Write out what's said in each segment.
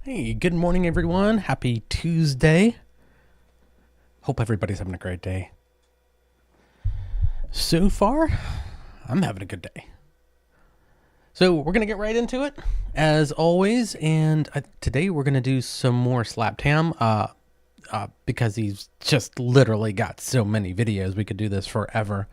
Hey, good morning, everyone. Happy Tuesday. Hope everybody's having a great day. So far, I'm having a good day. So we're going to get right into it, as always. And today we're going to do some more Slapped Ham because he's just literally got so many videos. We could do this forever.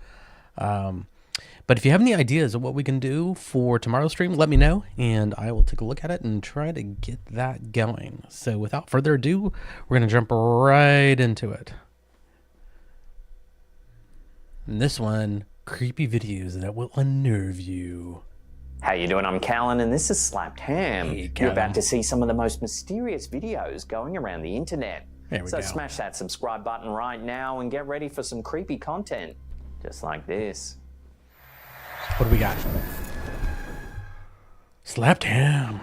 But if you have any ideas of what we can do for tomorrow's stream, let me know, and I will take a look at it and try to get that going. So without further ado, we're going to jump right into it. And this one, creepy videos that will unnerve you. How you doing? I'm Callan, and this is Slapped Ham. Hey, You're Callan. about to see some of the most mysterious videos going around the internet. There we So go. smash that subscribe button right now and get ready for some creepy content, just like this. What do we got? Slapped Ham.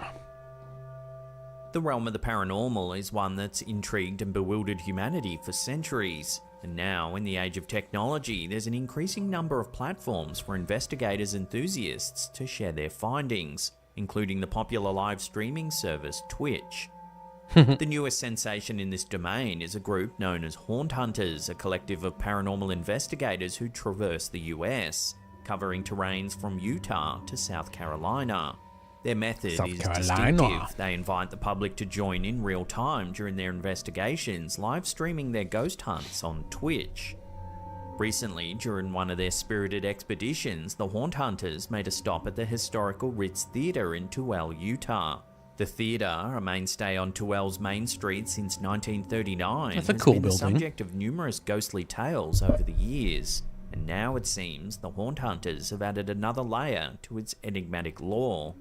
The realm of the paranormal is one that's intrigued and bewildered humanity for centuries. And now, in the age of technology, there's an increasing number of platforms for investigators and enthusiasts to share their findings, including the popular live streaming service Twitch. The newest sensation in this domain is a group known as Haunt Hunters, a collective of paranormal investigators who traverse the US, covering terrains from Utah to South Carolina. Their method South is Carolina. distinctive. They invite the public to join in real time during their investigations, live streaming their ghost hunts on Twitch. Recently, during one of their spirited expeditions, the Haunt Hunters made a stop at the historical Ritz Theater in Tooele, Utah. The theater, a mainstay on Tooele's main street since 1939, That's a has cool been the building. subject of numerous ghostly tales over the years. And now it seems the Haunt Hunters have added another layer to its enigmatic lore.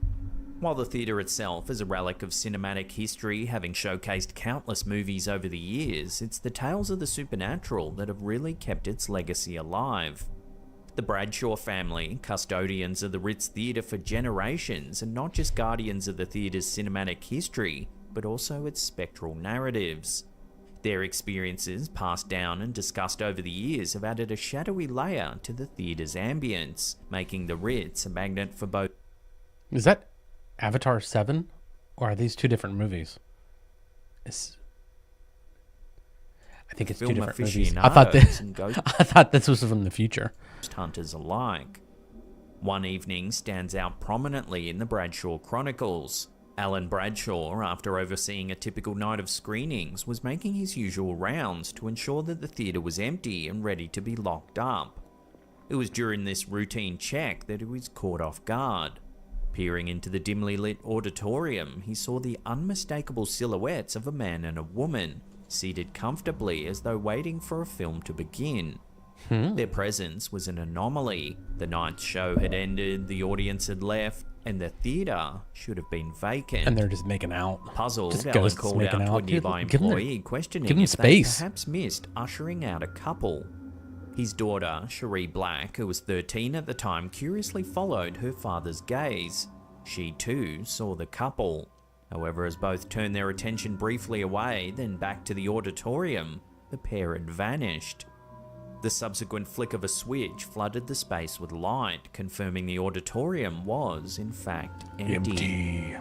While the theatre itself is a relic of cinematic history, having showcased countless movies over the years, it's the tales of the supernatural that have really kept its legacy alive. The Bradshaw family, custodians of the Ritz Theatre for generations, and not just guardians of the theatre's cinematic history, but also its spectral narratives. Their experiences, passed down and discussed over the years, have added a shadowy layer to the theatre's ambience, making the Ritz a magnet for both. Is that Avatar 7? Or are these two different movies? I think it's two Film different movies. aficionados and ghost I thought this was from the future. hunters alike. One evening stands out prominently in the Bradshaw Chronicles. Alan Bradshaw, after overseeing a typical night of screenings, was making his usual rounds to ensure that the theatre was empty and ready to be locked up. It was during this routine check that he was caught off guard. Peering into the dimly lit auditorium, he saw the unmistakable silhouettes of a man and a woman, seated comfortably as though waiting for a film to begin. Their presence was an anomaly. The night's show had ended, the audience had left, and the theatre should have been vacant. And they're just making out. Puzzled, Just Alan ghosts called making out to a out. Dude, nearby give 'em their- employee, questioning give 'em if space. they perhaps missed ushering out a couple. His daughter, Cherie Black, who was 13 at the time, curiously followed her father's gaze. She too saw the couple. However, as both turned their attention briefly away, then back to the auditorium, the pair had vanished. The subsequent flick of a switch flooded the space with light, confirming the auditorium was, in fact, empty.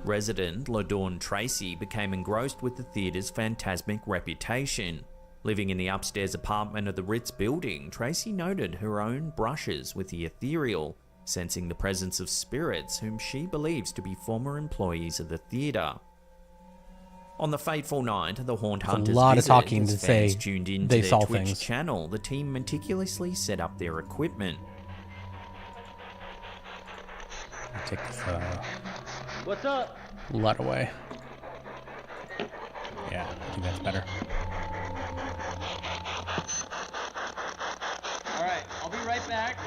Resident LaDawn Tracy became engrossed with the theatre's phantasmic reputation. Living in the upstairs apartment of the Ritz building, Tracy noted her own brushes with the ethereal, sensing the presence of spirits whom she believes to be former employees of the theatre. On the fateful night of the Haunt Hunters' lot of visit, talking as to fans say tuned into they their saw Twitch things. channel, the team meticulously set up their equipment. Take this What's up? lot away. Yeah, I think that's better. Alright, I'll be right back.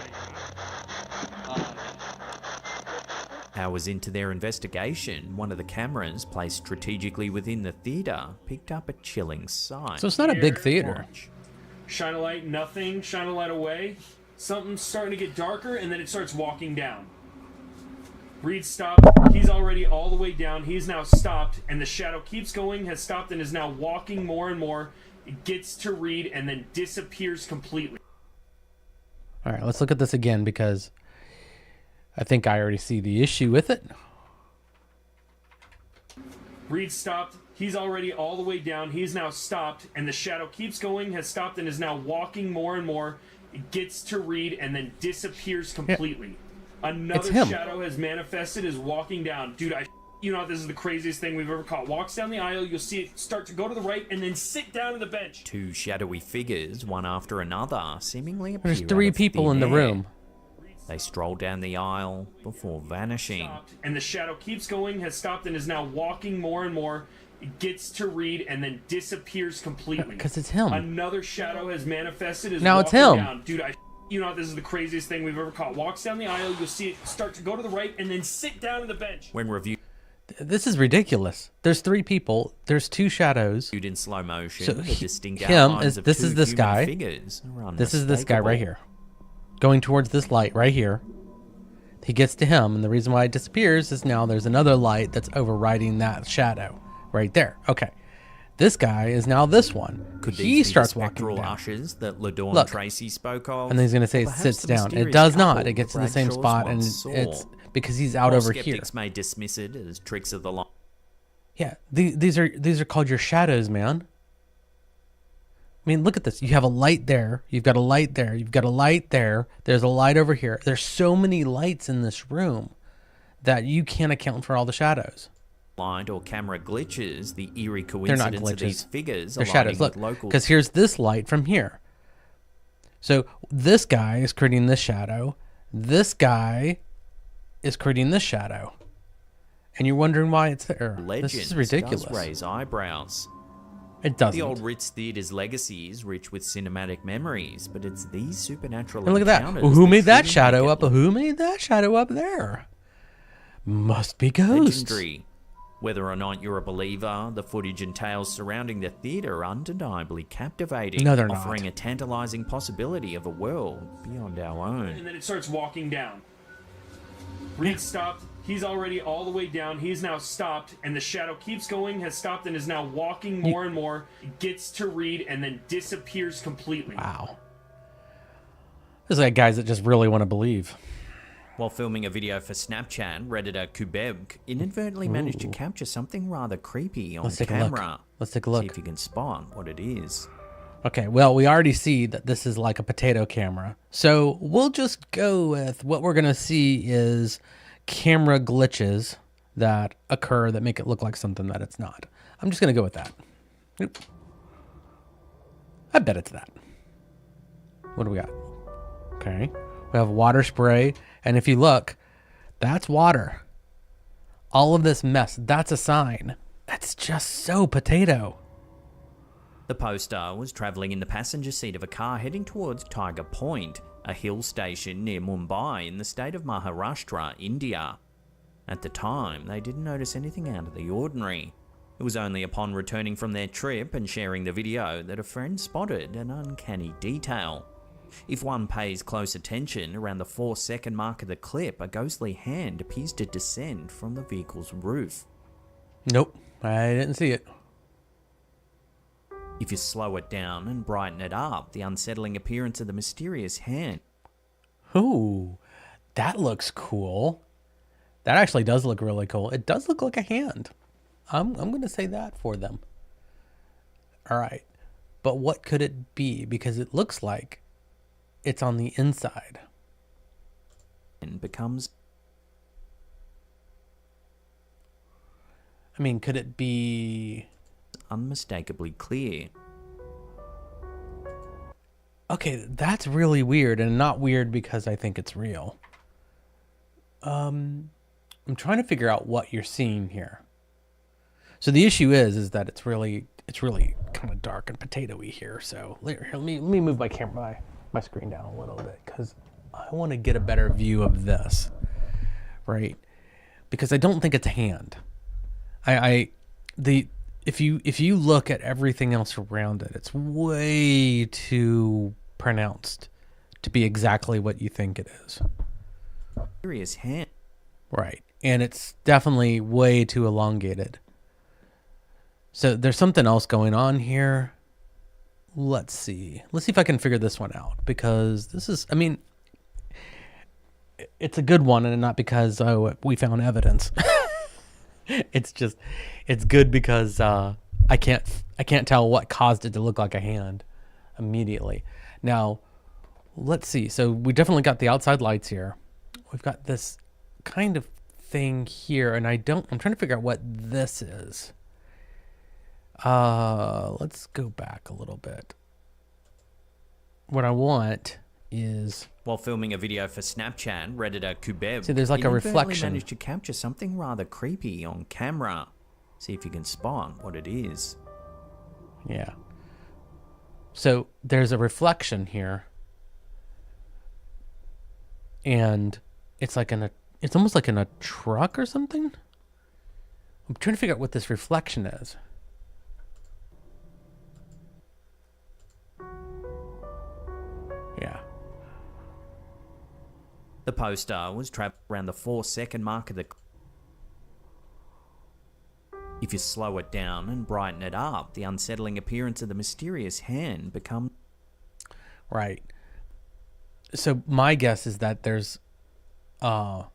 Hours into their investigation, one of the cameras placed strategically within the theatre picked up a chilling sight. So it's not a big theater. Watch. Shine a light, nothing. Shine a light away. Something's starting to get darker, and then it starts walking down. Reed stopped. He's already all the way down. He's now stopped, and the shadow keeps going, has stopped, and is now walking more and more. It gets to Reed, and then disappears completely. All right, let's look at this again because I think I already see the issue with it. Reed stopped. He's already all the way down. He's now stopped, and the shadow keeps going, has stopped, and is now walking more and more. It gets to Reed and then disappears completely. Another shadow has manifested, is walking down. Dude, you know, this is the craziest thing we've ever caught. Walks down the aisle, you'll see it start to go to the right and then sit down on the bench. Two shadowy figures, one after another, seemingly appear. There's 3 people in the room. They stroll down the aisle before vanishing. And the shadow keeps going, has stopped, and is now walking more and more. It gets to Reed and then disappears completely. Because it's him. Another shadow has manifested, is now walking it's him. down. Dude, you know, this is the craziest thing we've ever caught. Walks down the aisle, you'll see it start to go to the right and then sit down on the bench. When reviewed This is ridiculous. There's 3 people. There's 2 shadows. in slow motion, So the distinct him outlines is of this two is this human guy. figures are This is this guy right unmistakable. here, going towards this light right here. He gets to him, and the reason why it disappears is now there's another light that's overriding that shadow right there. Okay, this guy is now this one. Could He these be starts the walking spectral down, ushers that LaDawn Look. Tracy spoke of? and then he's gonna say Or it perhaps sits the down. It mysterious does couple not. It gets to the Brad same Shaw's spot, and once it's saw. because he's out While over here. skeptics may dismiss it as tricks of the light. Yeah, these are called your shadows, man. I mean, look at this. You have a light there. You've got a light there. You've got a light there. There's a light over here. There's so many lights in this room that you can't account for all the shadows. Light or camera glitches, the eerie They're not coincidence of these glitches. figures They're aligning shadows. Look, with locals. because here's this light from here. So this guy is creating this shadow. This guy is creating this shadow. And you're wondering why it's there. Legends This is ridiculous. does raise eyebrows. It doesn't. The old Ritz Theatre's legacy is rich with cinematic memories, but it's these supernatural And look at that. encounters Well, who made that truly shadow make up? it Who made that shadow up there? Must be ghosts. legendary. Whether or not you're a believer, the footage and tales surrounding the theatre are undeniably captivating, No, they're not. offering a tantalizing possibility of a world beyond our own. And then it starts walking down. Reed stopped. He's already all the way down. He's now stopped, and the shadow keeps going, has stopped, and is now walking more and more. It gets to Reed and then disappears completely. Wow. There's like guys that just really want to believe. While filming a video for Snapchat, Redditor Kubeb inadvertently managed to capture something rather creepy on Let's take a look. camera. Let's take a See look. if you can spot what it is. Okay, well, we already see that this is like a potato camera. So we'll just go with what we're going to see is camera glitches that occur that make it look like something that it's not. I'm just going to go with that. Oop. I bet it's that. What do we got? Okay. We have water spray. And if you look, that's water. All of this mess, that's a sign. That's just so potato. The poster was travelling in the passenger seat of a car heading towards Tiger Point, a hill station near Mumbai in the state of Maharashtra, India. At the time, they didn't notice anything out of the ordinary. It was only upon returning from their trip and sharing the video that a friend spotted an uncanny detail. If one pays close attention, around the 4-second mark of the clip, a ghostly hand appears to descend from the vehicle's roof. Nope, I didn't see it. If you slow it down and brighten it up, the unsettling appearance of the mysterious hand Ooh, that looks cool. That actually does look really cool. It does look like a hand. I'm going to say that for them. All right. But what could it be? Because it looks like it's on the inside. becomes I mean, could it be... unmistakably clear. Okay, that's really weird, and not weird because I think it's real. I'm trying to figure out what you're seeing here. So the issue is that it's really kind of dark and potatoey here. So let me move my camera, my screen down a little bit because I want to get a better view of this, right? Because I don't think it's a hand. If you look at everything else around it, it's way too pronounced to be exactly what you think it is. Mysterious hand. Right. And it's definitely way too elongated. So there's something else going on here. Let's see. Let's see if I can figure this one out because this is, I mean, it's a good one and not because, oh, we found evidence. It's just, it's good because I can't tell what caused it to look like a hand immediately. Now, let's see. So we definitely got the outside lights here. We've got this kind of thing here, and I'm trying to figure out what this is. Let's go back a little bit. What I want is, While filming a video for Snapchat, Redditor Kubeb see, there's like a inadvertently reflection. managed to capture something rather creepy on camera. See if you can spot what it is. Yeah. So there's a reflection here, and it's like it's almost like in a truck or something. I'm trying to figure out what this reflection is. Yeah. The poster was trapped around the 4-second mark of the... If you slow it down and brighten it up, the unsettling appearance of the mysterious hand becomes... Right. So my guess is that there's I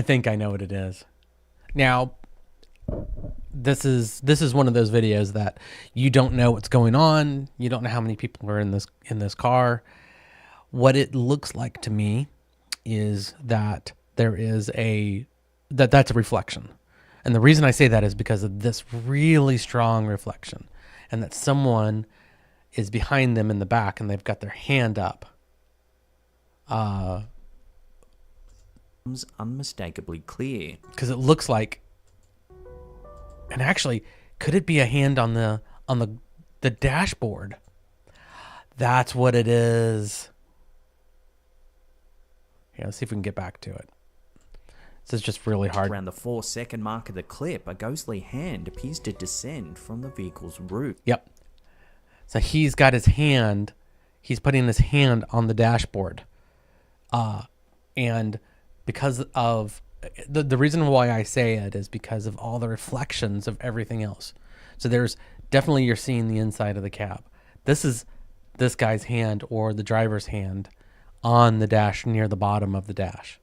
think I know what it is. Now, this is one of those videos that you don't know what's going on. You don't know how many people are in this car. What it looks like to me is that there is that's a reflection. And the reason I say that is because of this really strong reflection, and that someone is behind them in the back and they've got their hand up. unmistakably clear. Because it looks like, and actually, could it be a hand on the dashboard? That's what it is. Yeah, let's see if we can get back to it. This is just really hard. Around the 4-second mark of the clip, a ghostly hand appears to descend from the vehicle's roof. Yep. So he's got his hand, he's putting his hand on the dashboard. And because of, the reason why I say it is because of all the reflections of everything else. So there's definitely, you're seeing the inside of the cab. This is this guy's hand or the driver's hand on the dash near the bottom of the dash.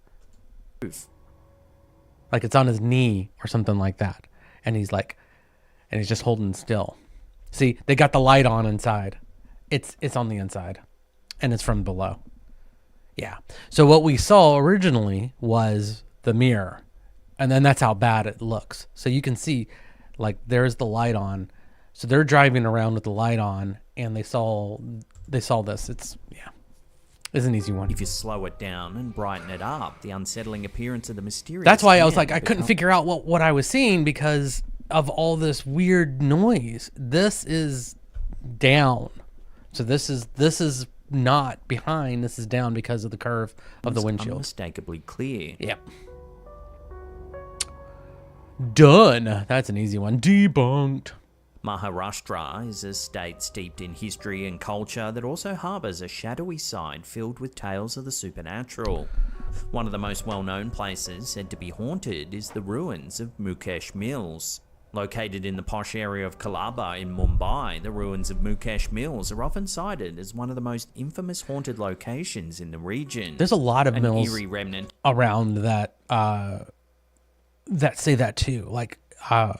Like it's on his knee or something like that. And he's just holding still. See, they got the light on inside. It's on the inside and it's from below. Yeah. So what we saw originally was the mirror, and then that's how bad it looks. So you can see, like, there's the light on. So they're driving around with the light on, and they saw this. It's an easy one. If you slow it down and brighten it up, the unsettling appearance of the mysterious... That's why I was like, hand I couldn't figure out what I was seeing because of all this weird noise. This is down. So this is not behind. This is down because of the curve of the windshield. Unmistakably clear. Yep. Done. That's an easy one. Debunked. Maharashtra is a state steeped in history and culture that also harbours a shadowy side filled with tales of the supernatural. One of the most well-known places said to be haunted is the ruins of Mukesh Mills. Located in the posh area of Colaba in Mumbai, the ruins of Mukesh Mills are often cited as one of the most infamous haunted locations in the region. There's a lot of An mills eerie remnant around that that say that too. Like, I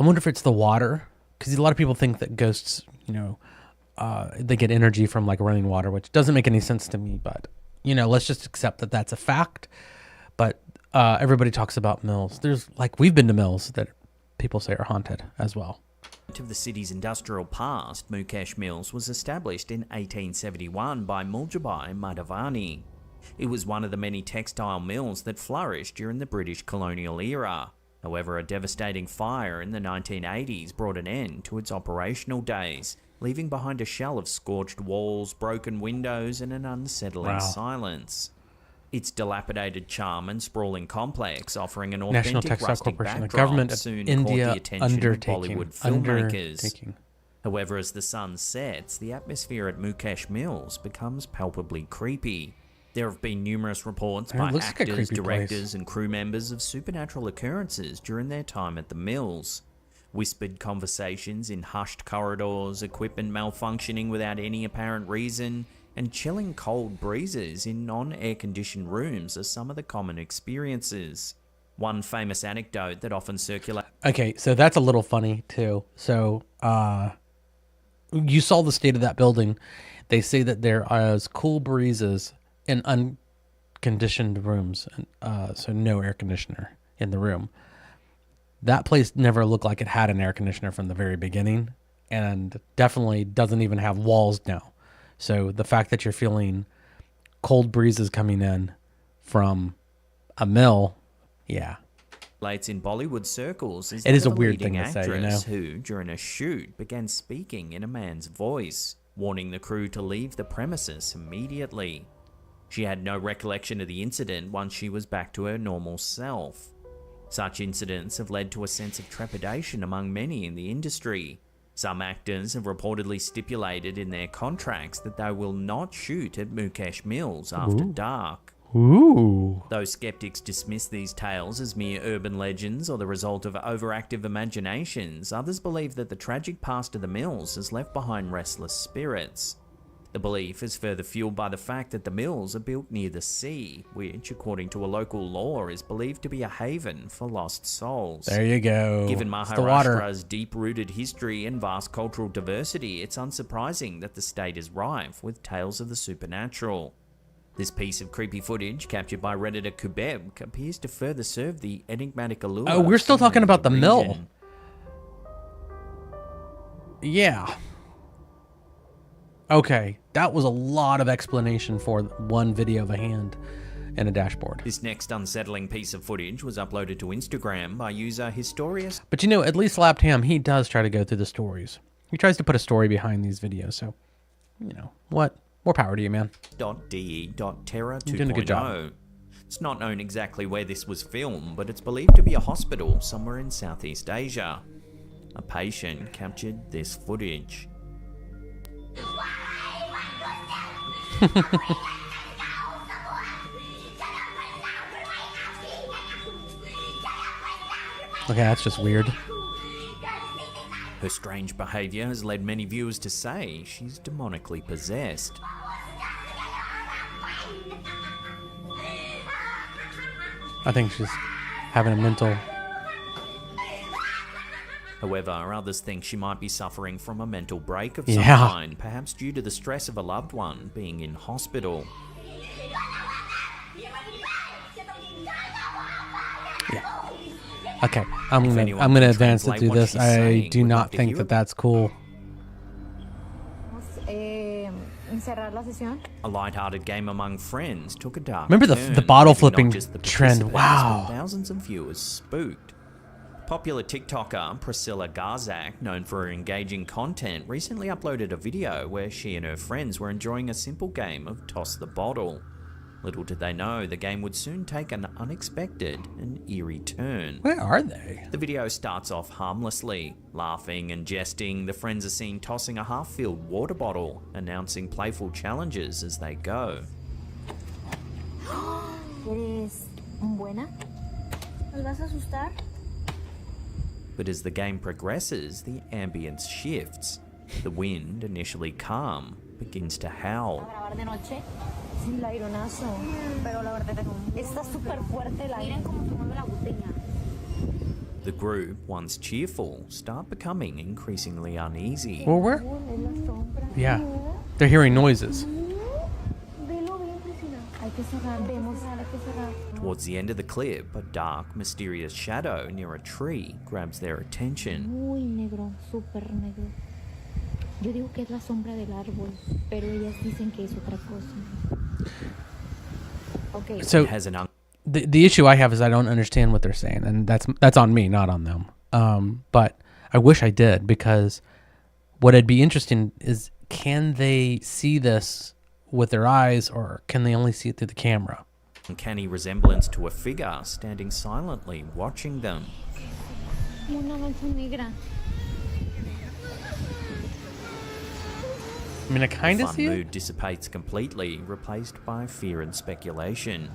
wonder if it's the water, because a lot of people think that ghosts, they get energy from like running water, which doesn't make any sense to me. But let's just accept that that's a fact. But everybody talks about mills. There's we've been to mills that people say are haunted as well. of the city's industrial past, Mukesh Mills was established in 1871 by Muljabai Madhavani. It was one of the many textile mills that flourished during the British colonial era. However, a devastating fire in the 1980s brought an end to its operational days, leaving behind a shell of scorched walls, broken windows, and an unsettling silence. Its dilapidated charm and sprawling complex, offering an National authentic Textile rustic Corporation, the backdrop, government of soon India caught the attention undertaking. of Bollywood filmmakers. Undertaking. However, as the sun sets, the atmosphere at Mukesh Mills becomes palpably creepy. There have been numerous reports by looks like a actors, creepy directors, place. and crew members of supernatural occurrences during their time at the mills. Whispered conversations in hushed corridors, equipment malfunctioning without any apparent reason, and chilling cold breezes in non-air conditioned rooms are some of the common experiences. One famous anecdote that often circulates. Okay, so that's a little funny too. So, you saw the state of that building. They say that there is cool breezes in unconditioned rooms, so no air conditioner in the room. That place never looked like it had an air conditioner from the very beginning, and definitely doesn't even have walls now. So the fact that you're feeling cold breezes coming in from a mill, yeah. In Bollywood circles is It is that a of weird leading thing to say, you know? actress who, during a shoot, began speaking in a man's voice, warning the crew to leave the premises immediately. She had no recollection of the incident once she was back to her normal self. Such incidents have led to a sense of trepidation among many in the industry. Some actors have reportedly stipulated in their contracts that they will not shoot at Mukesh Mills after dark. Ooh. Though skeptics dismiss these tales as mere urban legends or the result of overactive imaginations, others believe that the tragic past of the mills has left behind restless spirits. The belief is further fueled by the fact that the mills are built near the sea, which, according to a local law, is believed to be a haven for lost souls. There you go. Given It's the water. Maharashtra's deep-rooted history and vast cultural diversity, it's unsurprising that the state is rife with tales of the supernatural. This piece of creepy footage, captured by Redditor Kubeb, appears to further serve the enigmatic allure. Oh, we're still talking about the mill. region. Yeah. Okay, that was a lot of explanation for one video of a hand and a dashboard. This next unsettling piece of footage was uploaded to Instagram by user Historius. But you know, at least Laptam, he does try to go through the stories. He tries to put a story behind these videos, so, you know, what? More power to you, man. .de.terra 2.0. You're doing a good job. It's not known exactly where this was filmed, but it's believed to be a hospital somewhere in Southeast Asia. A patient captured this footage. Okay, that's just weird. Her strange behavior has led many viewers to say she's demonically possessed. I think she's having a mental... However, others think she might be suffering from a mental break of some Yeah. kind, perhaps due to the stress of a loved one being in hospital. Okay, I'm anyone gonna can advance to translate do what this. she's I saying, do we'd love not to think hear that it. that's cool. Cerrar la sesión. A light-hearted game among friends took a dark Remember the turn, bottle leaving not flipping just the trend? participants, Wow. but thousands of viewers spooked. Popular TikToker Priscilla Garzak, known for her engaging content, recently uploaded a video where she and her friends were enjoying a simple game of toss the bottle. Little did they know the game would soon take an unexpected and eerie turn. Where are they? The video starts off harmlessly. Laughing and jesting, the friends are seen tossing a half-filled water bottle, announcing playful challenges as they go. ¿Eres buena? ¿Nos vas a asustar? But as the game progresses, the ambience shifts. The wind, initially calm, begins to howl. ¿Grabar de noche? Sin el aironazo. Pero la verdad está súper fuerte el aire. Miren cómo se mueve la botella. The group, once cheerful, start becoming increasingly uneasy. Well, where? Es la sombra. Yeah, they're hearing noises. Velo bien, Cristina. Hay que cerrar. Vemos, hay que cerrar. Towards the end of the clip, a dark, mysterious shadow near a tree grabs their attention. Muy negro, súper negro. Yo digo que es la sombra del árbol, pero ellas dicen que es otra cosa. Okay. So It has an the issue I have is I don't understand what they're saying, and that's on me, not on them. But I wish I did, because what would be interesting is, can they see this with their eyes, or can they only see it through the camera? uncanny resemblance to a figure standing silently watching them. Una mancha negra. I mean, I kind of Fun see it, mood dissipates completely, replaced by fear and speculation.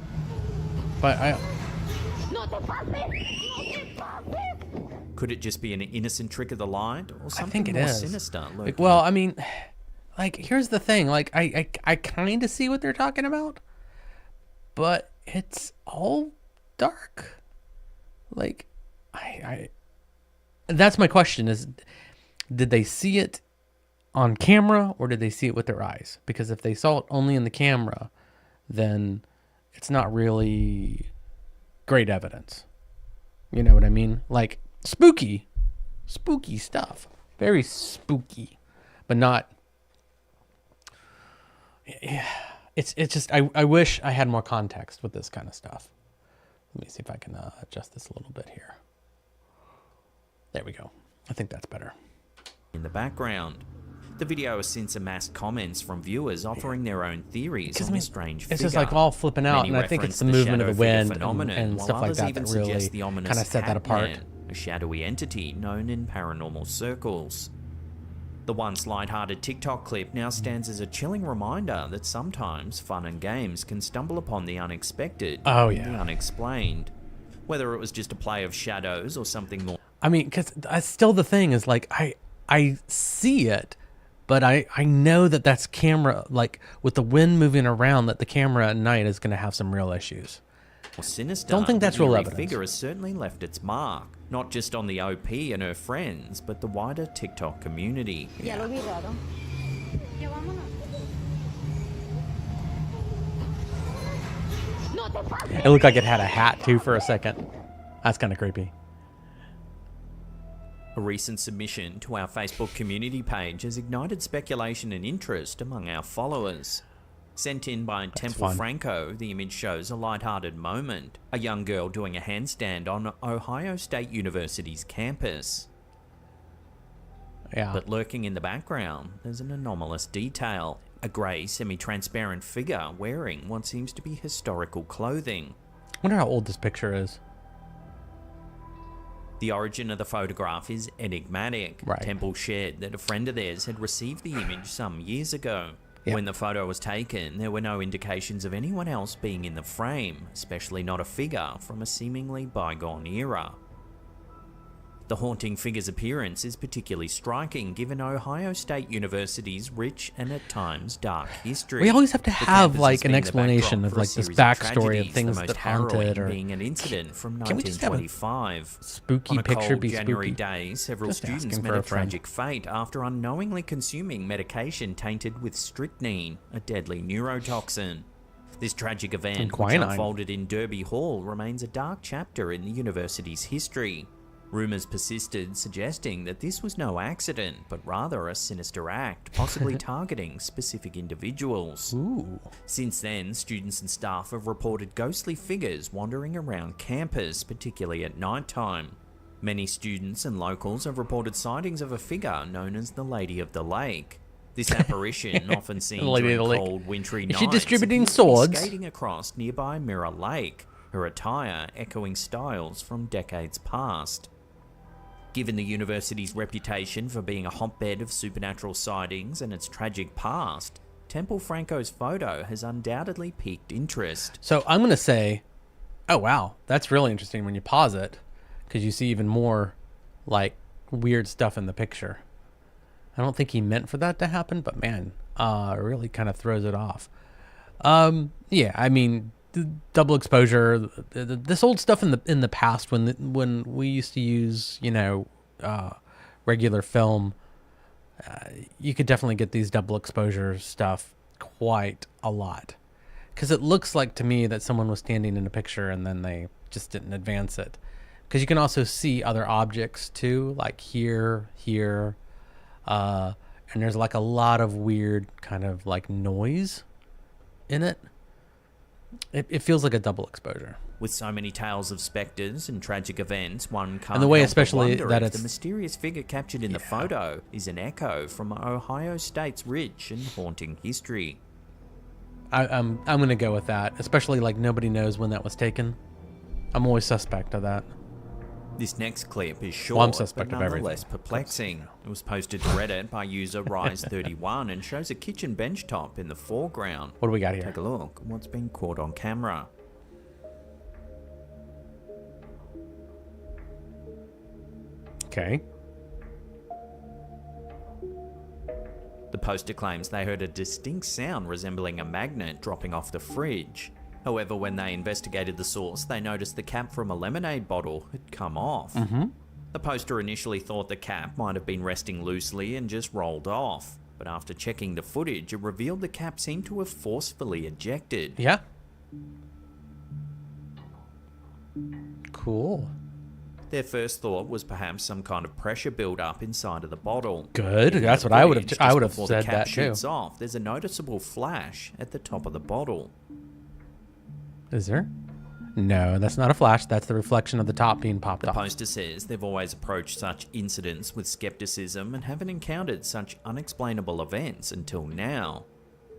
but I... No te pases. No te pases. Could it just be an innocent trick of the light, or I something think it more is. sinister Like, lurking? well, I mean, like, here's the thing. Like, I kind of see what they're talking about, but it's all dark. Like, that's my question is, did they see it on camera or did they see it with their eyes? Because if they saw it only in the camera, then it's not really great evidence. You know what I mean? Like, spooky stuff. Very spooky, but not. Yeah, it's just I wish I had more context with this kind of stuff. Let me see if I can adjust this a little bit here. There we go. I think that's better. In the background. The video has since amassed comments from viewers offering their own theories on the strange figure. It's just like all flipping out, Many and I think it's reference the movement of the shadow figure wind phenomenon, and while stuff like others that even that really suggest the ominous kind of set that apart. Hat Man, a shadowy entity known in paranormal circles. The once light-hearted TikTok clip now stands as a chilling reminder that sometimes fun and games can stumble upon the unexpected and the unexplained. Whether it was just a play of shadows or something more. I mean, because still the thing is, like, I see it, but I know that that's camera, like, with the wind moving around, that the camera at night is going to have some real issues. Sinister, Don't think that's real the evidence. figure has certainly left its mark, not just on the OP and her friends, but the wider TikTok community. Ya lo vi raro. Ya vámonos. No te pases. It looked like it had a hat too for a second. That's kind of creepy. A recent submission to our Facebook community page has ignited speculation and interest among our followers. Sent in by Temple fun. Franco, the image shows a light-hearted moment, a young girl doing a handstand on Ohio State University's campus. Yeah. But lurking in the background, there's an anomalous detail, a grey, semi-transparent figure wearing what seems to be historical clothing. I wonder how old this picture is. The origin of the photograph is enigmatic. Right. Temple shared that a friend of theirs had received the image some years ago. Yep. When the photo was taken, there were no indications of anyone else being in the frame, especially not a figure from a seemingly bygone era. The haunting figure's appearance is particularly striking given Ohio State University's rich and at times dark history. We always have to The have, campus like, has an been the explanation backdrop of, for a like, this series backstory of tragedies, things the most that haunted, harrowing or being an incident from can we just have a 1925. spooky On a picture cold be January spooky? day, several Just students asking met for a a friend. tragic fate after unknowingly consuming medication tainted with strychnine, a deadly neurotoxin. This tragic event, which quinine. unfolded in Derby Hall, remains a dark chapter in the university's history. Rumours persisted, suggesting that this was no accident, but rather a sinister act, possibly targeting specific individuals. Ooh. Since then, students and staff have reported ghostly figures wandering around campus, particularly at night time. Many students and locals have reported sightings of a figure known as the Lady of the Lake. This apparition, often seen Lady of during the Lake. cold, wintry Is nights, she distributing appears to be swords? skating across nearby Mirror Lake, her attire echoing styles from decades past. Given the university's reputation for being a hotbed of supernatural sightings and its tragic past, Temple Franco's photo has undoubtedly piqued interest. So I'm going to say, oh, wow, that's really interesting when you pause it, because you see even more, like, weird stuff in the picture. I don't think he meant for that to happen, but man, it really kind of throws it off. Yeah, I mean, double exposure, this old stuff in the past when we used to use, you know, regular film, you could definitely get these double exposure stuff quite a lot, because it looks like to me that someone was standing in a picture and then they just didn't advance it, because you can also see other objects too, like here, and there's like a lot of weird kind of like noise in it. It feels like a double exposure. With so many tales of spectres and tragic events, one can't And the way help but especially wonder that if it's- the mysterious figure captured in the photo is an echo from Ohio State's rich and haunting history. I'm gonna go with that, especially like nobody knows when that was taken. I'm always suspect of that. This next clip is short, Well, I'm suspect but of everything. nonetheless perplexing. It was posted to Reddit by user Rise31 and shows a kitchen benchtop in the foreground. What do we got here? Take a look at what's been caught on camera. Okay. The poster claims they heard a distinct sound resembling a magnet dropping off the fridge. However, when they investigated the source, they noticed the cap from a lemonade bottle had come off. The poster initially thought the cap might have been resting loosely and just rolled off, but after checking the footage, it revealed the cap seemed to have forcefully ejected. Yeah. Cool. Their first thought was perhaps some kind of pressure build-up inside of the bottle. Good. In That's the what I would have. footage, I just would have before said the cap that too. shoots off, there's a noticeable flash at the top of the bottle. Is there? No, that's not a flash. That's the reflection of the top being popped The off. poster says they've always approached such incidents with skepticism and haven't encountered such unexplainable events until now.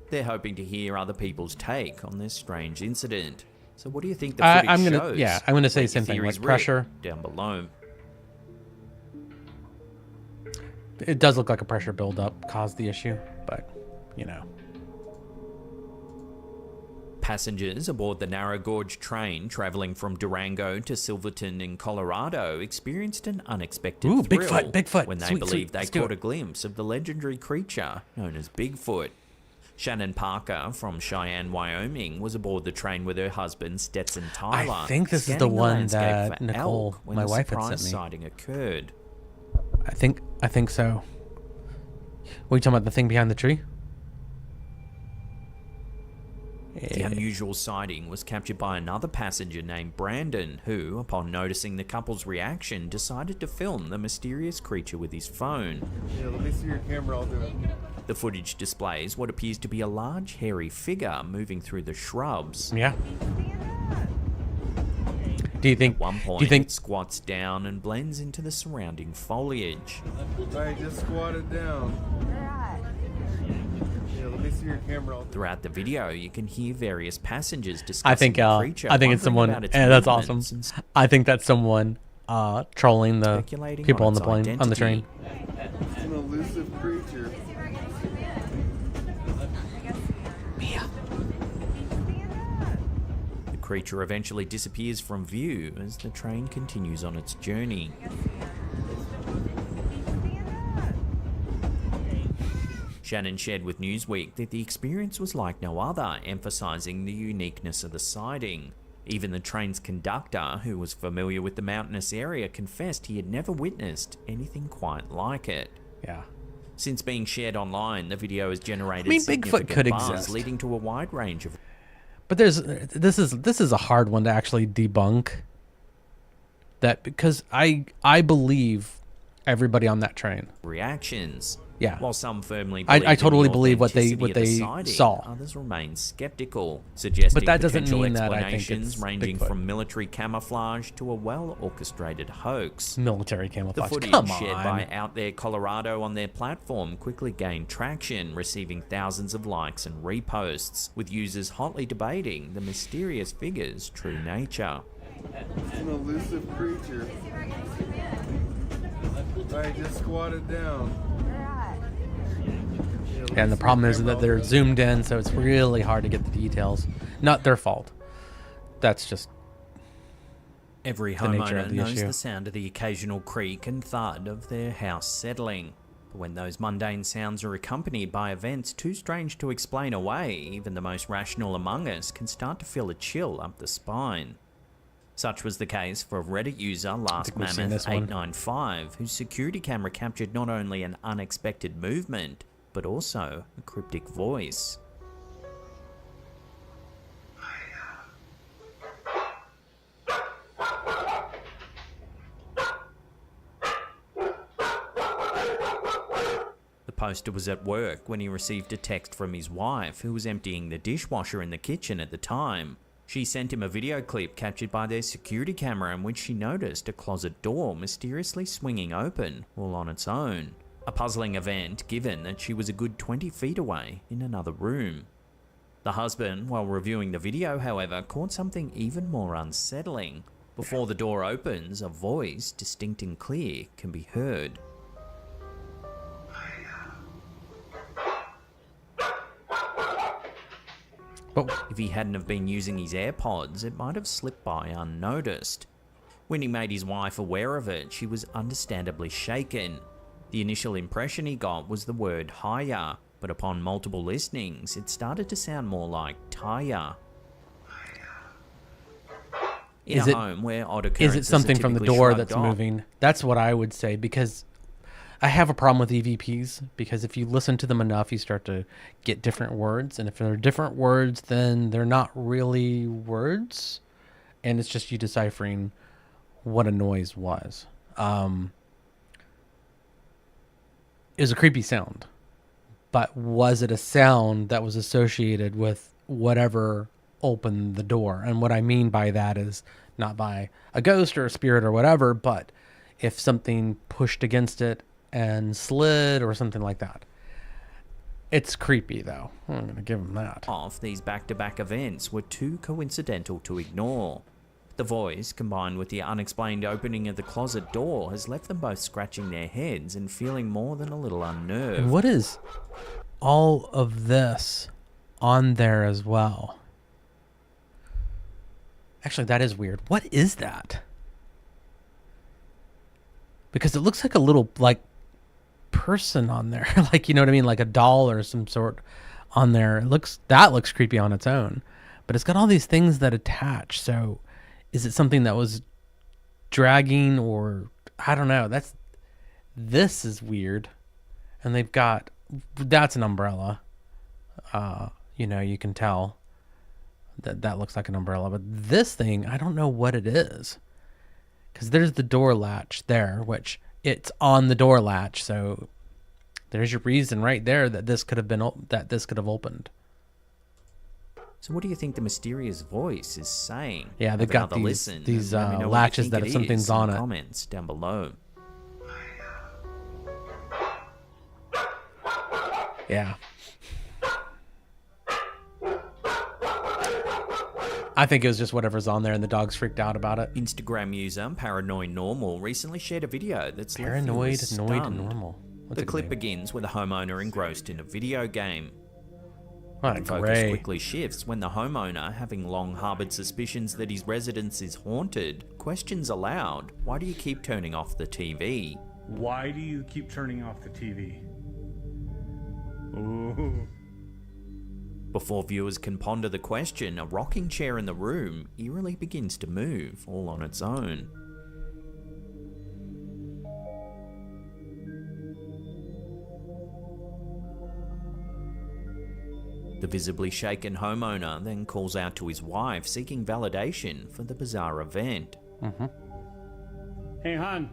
They're hoping to hear other people's take on this strange incident. So what do you think the footage I'm gonna, shows? yeah, I'm gonna say Let same your thing. theories Like pressure. rip down below. It does look like a pressure buildup caused the issue, but you know. Passengers aboard the narrow gauge train traveling from Durango to Silverton in Colorado experienced an unexpected Ooh, thrill Bigfoot. when they Sweet, believed sweet. they Let's do caught it. a glimpse of the legendary creature known as Bigfoot. Shannon Parker from Cheyenne, Wyoming, was aboard the train with her husband Stetson Tyler. I think this is the scanning one landscape that for Nicole, elk, when my the wife, had surprise sent me. sighting occurred. I think so. What are you talking about? The thing behind the tree? The unusual sighting was captured by another passenger named Brandon, who, upon noticing the couple's reaction, decided to film the mysterious creature with his phone. Yeah, let me see your camera, I'll do it. The footage displays what appears to be a large, hairy figure moving through the shrubs. Yeah. Do you think? At one point, Do you think? it squats down and blends into the surrounding foliage. Alright, just squat it down. Yeah, let me see your camera, I'll do it. Throughout the video, you can hear various passengers discussing I think. the creature, I think it's wondering someone. about its That's awesome. movements and I think that's someone trolling the speculating people on on the its plane on the train. identity. It's an elusive creature. The creature eventually disappears from view as the train continues on its journey. Shannon shared with Newsweek that the experience was like no other, emphasizing the uniqueness of the sighting. Even the train's conductor, who was familiar with the mountainous area, confessed he had never witnessed anything quite like it. Yeah. Since being shared online, the video has generated I mean, Bigfoot significant could buzz, exist. leading to a wide range of But this is a hard one to actually debunk. That because I believe everybody on that train. reactions. Yeah. While some firmly I believe in totally the believe what they authenticity of the sighting, saw. others remain skeptical, suggesting But that doesn't potential mean that I think explanations it's ranging Bigfoot. from military camouflage to a well-orchestrated hoax. Military The camouflage. footage Come shared on. by Out There Colorado on their platform quickly gained traction, receiving thousands of likes and reposts, with users hotly debating the mysterious figure's true nature. It's an elusive creature. Alright, just squat it down. Yeah, let me And the see problem your is camera, that I'll they're do it. zoomed in, so it's really hard to get the details. Not their fault. That's just Every the nature of homeowner the knows issue. the sound of the occasional creak and thud of their house settling. But when those mundane sounds are accompanied by events too strange to explain away, even the most rational among us can start to feel a chill up the spine. Such was the case for Reddit user Last think we've seen Mammoth this one. 895, whose security camera captured not only an unexpected movement, but also a cryptic voice. The poster was at work when he received a text from his wife, who was emptying the dishwasher in the kitchen at the time. She sent him a video clip captured by their security camera in which she noticed a closet door mysteriously swinging open all on its own. A puzzling event given that she was a good 20 feet away in another room. The husband, while reviewing the video, however, caught something even more unsettling. Before the door opens, a voice, distinct and clear, can be heard. but If he hadn't have been using his AirPods, it might have slipped by unnoticed. When he made his wife aware of it, she was understandably shaken. The initial impression he got was the word higher, but upon multiple listenings, it started to sound more like tire. In Is a it- home where odd occurrences Is it something are from the typically door shrugged that's off, moving? That's what I would say, because I have a problem with EVPs, because if you listen to them enough, you start to get different words. And if they're different words, then they're not really words. And it's just you deciphering what a noise was. It was a creepy sound. But was it a sound that was associated with whatever opened the door? And what I mean by that is not by a ghost or a spirit or whatever, but if something pushed against it and slid or something like that. It's creepy, though. I'm going to give him that. these back-to-back events were too coincidental to ignore. The voice, combined with the unexplained opening of the closet door, has left them both scratching their heads and feeling more than a little unnerved. And what is all of this on there as well? Actually, that is weird. What is that? Because it looks like a little, like, person on there. Like, you know what I mean? Like a doll or some sort on there. That looks creepy on its own. But it's got all these things that attach. So is it something that was dragging, or I don't know. This is weird. And that's an umbrella. You can tell that looks like an umbrella. But this thing, I don't know what it is. Because there's the door latch there, which it's on the door latch. So there's your reason right there that this could have opened. So what do you think the mysterious voice is saying? Yeah, they've Have got another these listen, these and let me know what you latches think that it if something's is in on the it. comments down below. Yeah. I think it was just whatever's on there, and the dog's freaked out about it. Instagram user Paranoid Normal recently shared a video that's left Paranoid, viewers annoyed, stunned. normal. What's The a good clip name? begins with a homeowner engrossed in a video game. What a The focus gray. quickly shifts when the homeowner, having long harbored suspicions that his residence is haunted, questions aloud, "Why do you keep turning off the TV?" Why do you keep turning off the TV? Ooh. Before viewers can ponder the question, a rocking chair in the room eerily begins to move, all on its own. The visibly shaken homeowner then calls out to his wife, seeking validation for the bizarre event. Hey, hon.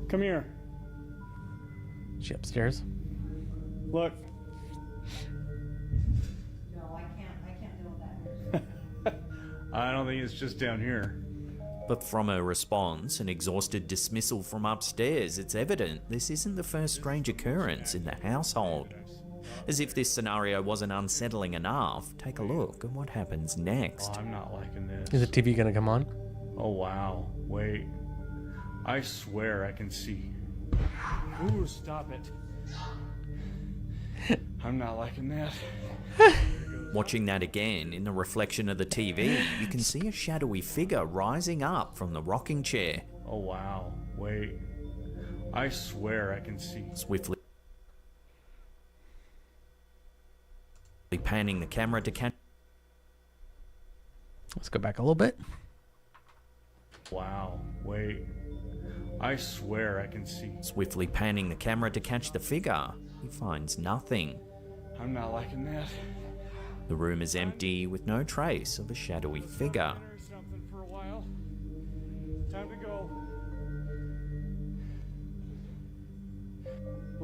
Come here. She upstairs? Look. No, I can't do that. I don't think it's just down here. But from her response, an exhausted dismissal from upstairs, it's evident this isn't the first strange occurrence in the household. As if this scenario wasn't unsettling enough, take a look at what happens next. Oh, I'm not liking this. Is the TV going to come on? Oh, wow. Wait. I swear I can see. Ooh, stop it. I'm not liking that. Watching that again, in the reflection of the TV, you can see a shadowy figure rising up from the rocking chair. Oh, wow. Wait. I swear I can see. Swiftly panning the camera to catch Let's go back a little bit. Wow. Wait. I swear I can see. Swiftly panning the camera to catch the figure, he finds nothing. I'm not liking that. The room is empty with no trace of a shadowy figure. There's something for a while. Time to go.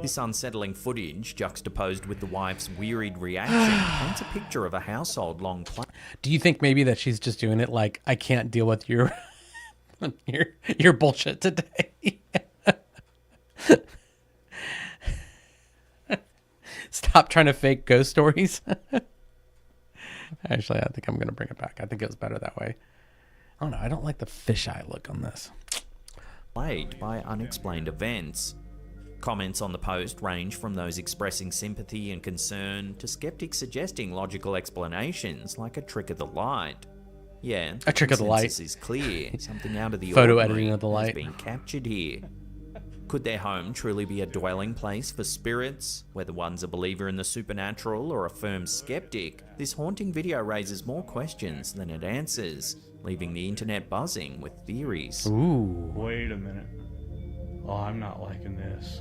This unsettling footage, juxtaposed with the wife's wearied reaction, paints a picture of a household long Do you think maybe that she's just doing it like, I can't deal with your your bullshit today? Stop trying to fake ghost stories. Actually, I think I'm going to bring it back. I think it was better that way. I don't know. I don't like the fisheye look on this. plagued by unexplained events. Comments on the post range from those expressing sympathy and concern to skeptics suggesting logical explanations like a trick of the light. Yeah, A trick of the light. consensus is clear. Something out of the Photo ordinary editing of the has light. been captured here. Could their home truly be a dwelling place for spirits? Whether one's a believer in the supernatural or a firm skeptic, this haunting video raises more questions than it answers, leaving the internet buzzing with theories. Ooh. Wait a minute. Oh, I'm not liking this.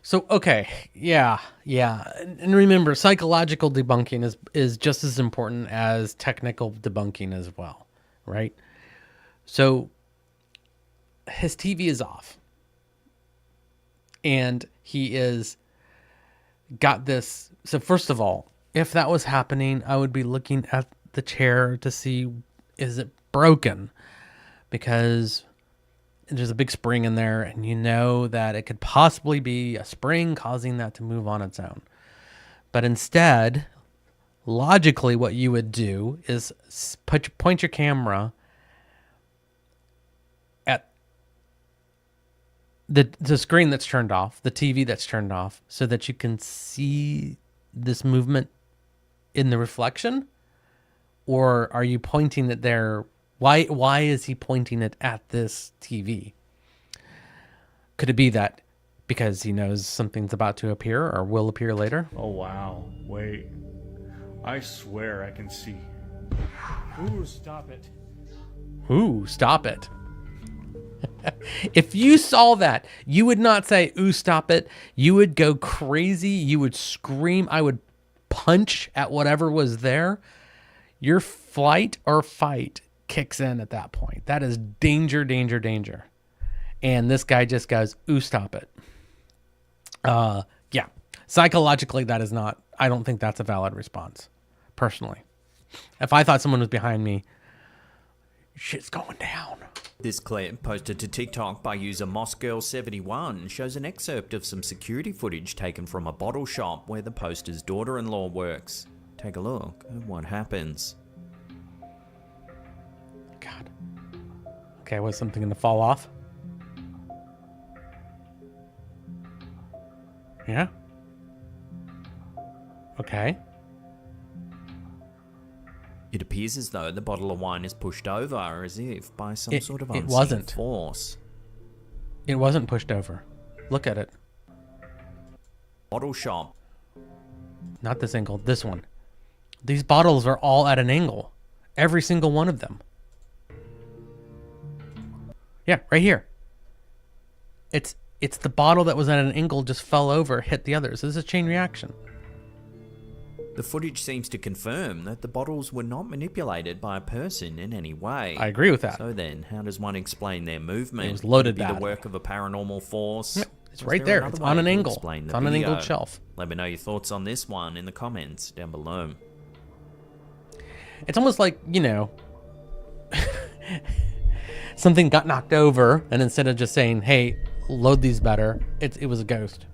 So, okay. Yeah. And remember, psychological debunking is just as important as technical debunking as well, right? So, his TV is off. And he is got this. So, first of all, if that was happening, I would be looking at the chair to see, is it broken? Because there's a big spring in there, and you know that it could possibly be a spring causing that to move on its own. But instead, logically, what you would do is point your camera at the screen that's turned off, the TV that's turned off, so that you can see this movement in the reflection. Or are you pointing it there? Why is he pointing it at this TV? Could it be that because he knows something's about to appear or will appear later? Oh, wow. Wait. I swear I can see. Ooh, stop it. Ooh, stop it. If you saw that, you would not say, ooh, stop it. You would go crazy. You would scream. I would punch at whatever was there. Your flight or fight kicks in at that point. That is danger, danger, danger. And this guy just goes, ooh, stop it. Yeah. Psychologically, that is not, I don't think that's a valid response, personally. If I thought someone was behind me, shit's going down. This clip, posted to TikTok by user MossGirl71, shows an excerpt of some security footage taken from a bottle shop where the poster's daughter-in-law works. Take a look at what happens. God. Okay, was something going to fall off? Yeah. Okay. It appears as though the bottle of wine is pushed over, as if by some sort of unseen wasn't. force. It wasn't pushed over. Look at it. Bottle shop. Not this angle, this one. These bottles are all at an angle. Every single one of them. Yeah, right here. It's the bottle that was at an angle just fell over, hit the others. This is a chain reaction. The footage seems to confirm that the bottles were not manipulated by a person in any way. I agree with that. So then, how does one explain their movement? It was loaded Could it be bad. the work of a paranormal force? Yep, it's Was right there there. another It's way on an to angle. explain It's the on an video? angled shelf. Let me know your thoughts on this one in the comments down below. It's almost like, something got knocked over, and instead of just saying, hey, load these better, it was a ghost.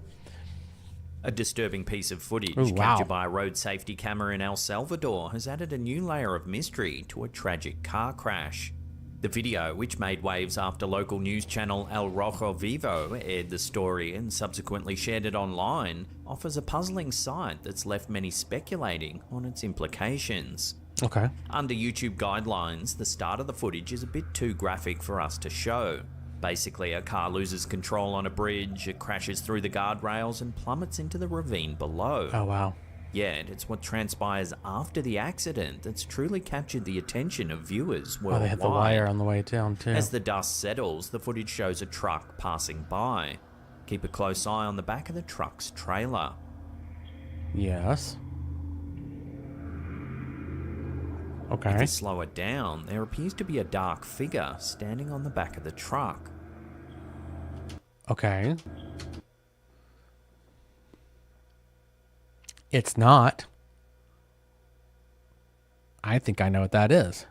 A disturbing piece of footage Ooh, wow. captured by a road safety camera in El Salvador has added a new layer of mystery to a tragic car crash. The video, which made waves after local news channel El Rojo Vivo aired the story and subsequently shared it online, offers a puzzling sight that's left many speculating on its implications. Okay. Under YouTube guidelines, the start of the footage is a bit too graphic for us to show. Basically, a car loses control on a bridge, it crashes through the guardrails and plummets into the ravine below. Oh, wow. Yet, it's what transpires after the accident that's truly captured the attention of viewers worldwide. Oh, they hit the wire on the way down, too. As the dust settles, the footage shows a truck passing by. Keep a close eye on the back of the truck's trailer. Yes. If Okay. you slow it down, there appears to be a dark figure standing on the back of the truck. Okay. It's not. I think I know what that is.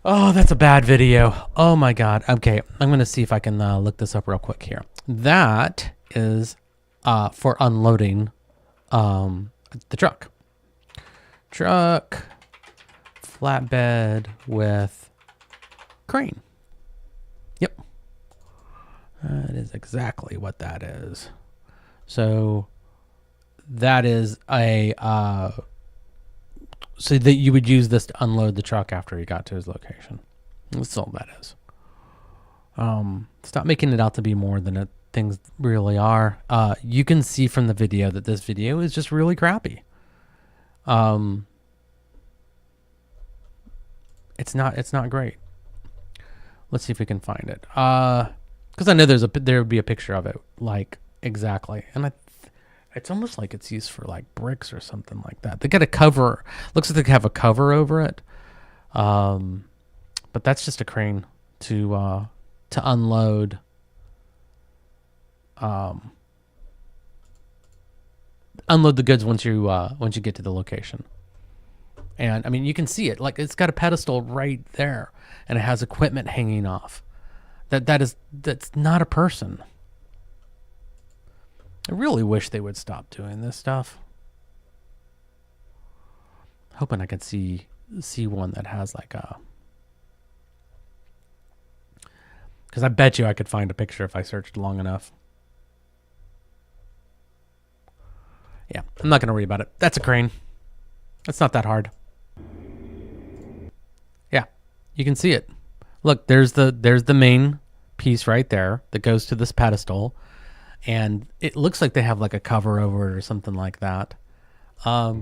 Oh, that's a bad video. Oh my God. Okay, I'm going to see if I can look this up real quick here. That is for unloading the truck. Truck, flatbed with crane. Yep. That is exactly what that is. So that is a so that you would use this to unload the truck after he got to his location. That's all that is. Stop making it out to be more than things really are. You can see from the video that this video is just really crappy. It's not great. Let's see if we can find it. Because I know there would be a picture of it, like exactly, and it's almost like it's used for like bricks or something like that. They got a cover. Looks like they have a cover over it. But that's just a crane to unload. Unload the goods once you get to the location. And I mean, you can see it, like it's got a pedestal right there, and it has equipment hanging off. That's not a person. I really wish they would stop doing this stuff. Hoping I could see one that has like a, because I bet you I could find a picture if I searched long enough. Yeah, I'm not going to worry about it. That's a crane. It's not that hard. Yeah, you can see it. Look, there's the main piece right there that goes to this pedestal, and it looks like they have like a cover over it or something like that. I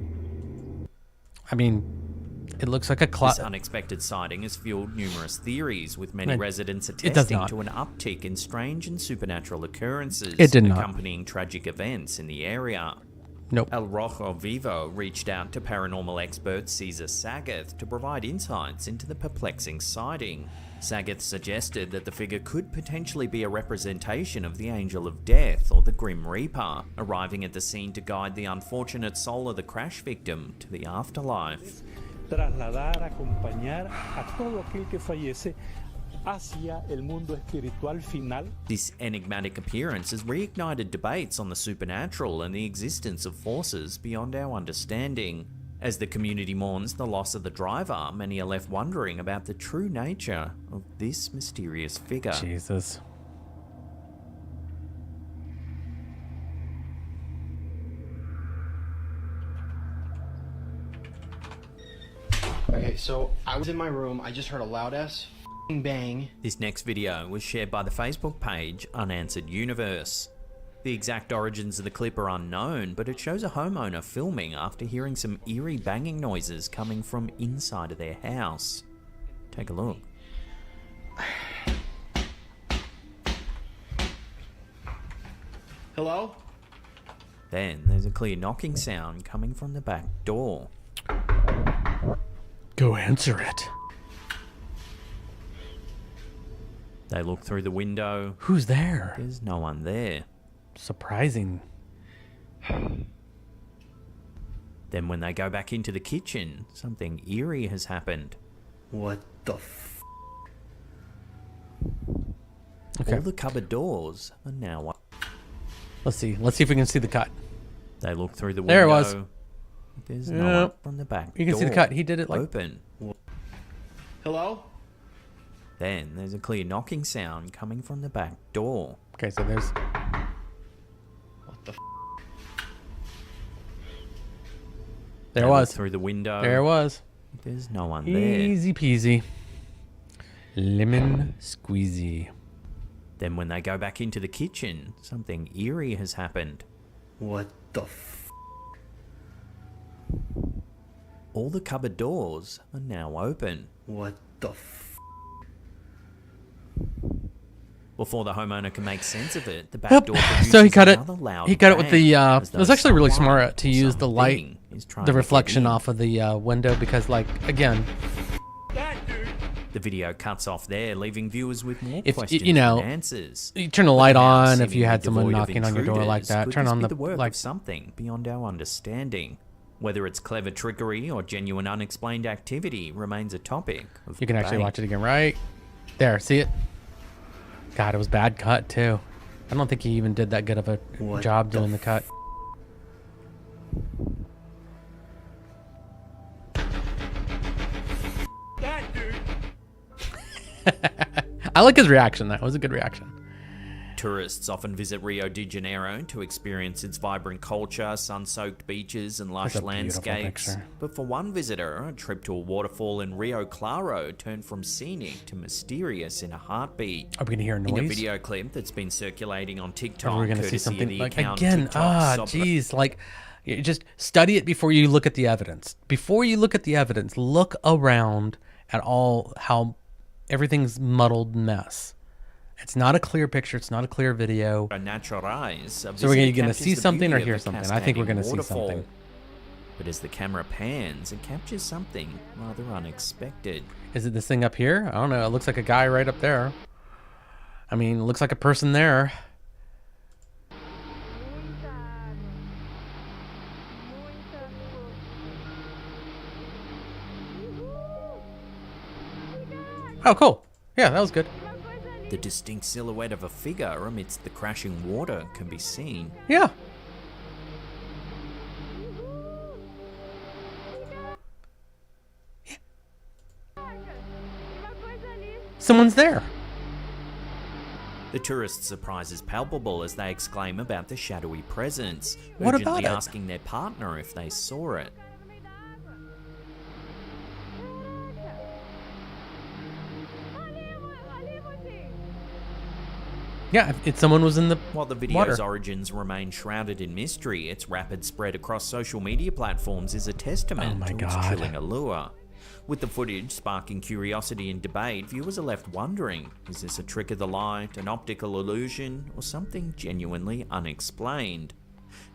mean, it looks like a This unexpected sighting has fueled numerous theories, with many residents attesting to an uptick in strange and supernatural occurrences accompanying tragic events in the area. Nope. El Rojo Vivo reached out to paranormal expert Caesar Saggeth to provide insights into the perplexing sighting. Saggeth suggested that the figure could potentially be a representation of the Angel of Death or the Grim Reaper, arriving at the scene to guide the unfortunate soul of the crash victim to the afterlife. Trasladar, acompañar a todo aquel que fallece hacia el mundo espiritual final. This enigmatic appearance has reignited debates on the supernatural and the existence of forces beyond our understanding. As the community mourns the loss of the driver, many are left wondering about the true nature of this mysterious figure. Jesus. Okay, so I was in my room, I just heard a loud ass bang. This next video was shared by the Facebook page Unanswered Universe. The exact origins of the clip are unknown, but it shows a homeowner filming after hearing some eerie banging noises coming from inside of their house. Take a look. Hello? Then there's a clear knocking sound coming from the back door. Go answer it. They look through the window. Who's there? There's no one there. Surprising. Then when they go back into the kitchen, something eerie has happened. What the f? Okay. All the cupboard doors are now up. Let's see if we can see the cut. They look through the window. There it was. There's no one from the back You can see the cut. He did it like open. Hello? Then there's a clear knocking sound coming from the back door. Okay, so there's... What the f? There it was. Through the window. There it was. There's no one there. Easy peasy. Lemon squeezy. Then when they go back into the kitchen, something eerie has happened. What the f? All the cupboard doors are now open. What the f? Before the homeowner can make sense of it, the back door produces so he cut it. another loud He cut it with the. bang, It was actually really smart to use the light, something is trying the to reflection get in. off of the window, because, like, again, The video cuts off there, leaving viewers with more if questions you know, than answers. you turn the But light now, on if you seemingly had someone devoid of knocking on your door like intruders, that. could Turn this on be the work like. of something beyond our understanding. Whether it's clever trickery or genuine unexplained activity remains a topic of You can actually debate. watch it again, right there. See it? God, it was bad cut too. I don't think he even did that good of a job doing the cut. I like his reaction. That was a good reaction. Tourists often visit Rio de Janeiro to experience its vibrant culture, sun-soaked beaches, and lush That's a beautiful landscapes. picture. But for one visitor, a trip to a waterfall in Rio Claro turned from scenic to mysterious in a heartbeat. Are we gonna hear a noise? In a video clip that's been circulating on TikTok, Or we're gonna see courtesy of something the like account again? TikTok Geez, like you just study it before you look at the evidence. Before you look at the evidence, look around at all how everything's muddled mess. It's not a clear picture. It's not a clear video. Natural eyes. So we're going to see something or hear something. I think we're going to see something. But as the camera pans, it captures something rather unexpected. Is it this thing up here? I don't know. It looks like a guy right up there. I mean, it looks like a person there. Oh, cool. Yeah, that was good. The distinct silhouette of a figure amidst the crashing water can be seen. Yeah. Someone's there. The tourists' surprise is palpable as they exclaim about the shadowy presence, What urgently about it? asking their partner if they saw it. Yeah, if someone was in the While the video's water. origins remain shrouded in mystery, its rapid spread across social media platforms is a testament Oh my to its God. chilling allure. With the footage sparking curiosity and debate, viewers are left wondering, is this a trick of the light, an optical illusion, or something genuinely unexplained?